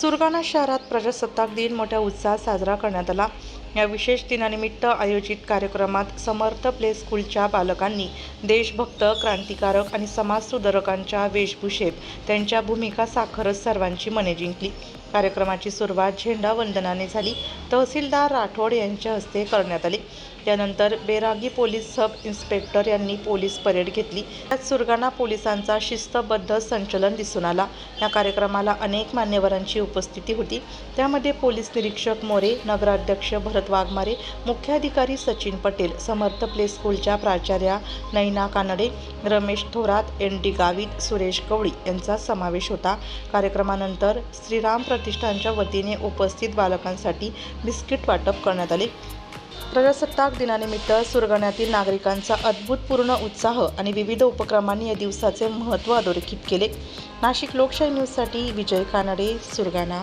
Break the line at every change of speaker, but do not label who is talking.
सुरगाणा शहरात प्रजासत्ताक दिन मोठ्या उत्साहात साजरा करण्यात आला। या विशेष दिनानिमित्त आयोजित कार्यक्रमात समर्थ प्ले स्कूलच्या बालकांनी देशभक्त, क्रांतिकारक आणि समाजसुधारकांच्या वेशभूषेत त्यांच्या भूमिका साकारत सर्वांची मने जिंकली। कार्यक्रमाची सुरुवात झेंडावंदनाने झाली। तहसीलदार राठोड यांच्या हस्ते करण्यात आली। त्यानंतर बेरागी पोलीस सब इन्स्पेक्टर यांनी पोलीस परेड घेतली। त्यात सुरगाणा पोलिसांचा शिस्तबद्ध संचलन दिसून आला। या कार्यक्रमाला अनेक मान्यवरांची उपस्थिती होती। त्यामध्ये पोलीस निरीक्षक मोरे, नगराध्यक्ष भरत वाघमारे, मुख्याधिकारी सचिन पटेल, समर्थ प्ले स्कूलच्या प्राचार्या नैना कानडे, रमेश थोरात, ND गावित, सुरेश गवळी यांचा समावेश होता। कार्यक्रमानंतर श्रीराम प्रतिष्ठानच्या वतीने उपस्थित बालकांसाठी बिस्किट वाटप करण्यात आले। प्रजासत्ताक दिनानिमित्त सुरगाण्यातील नागरिकांचा अभूतपूर्व उत्साह आणि विविध उपक्रमांनी या दिवसाचे महत्त्व अधोरेखित केले। नाशिक लोकशाही न्यूजसाठी विजय कानडे, सुरगाणा।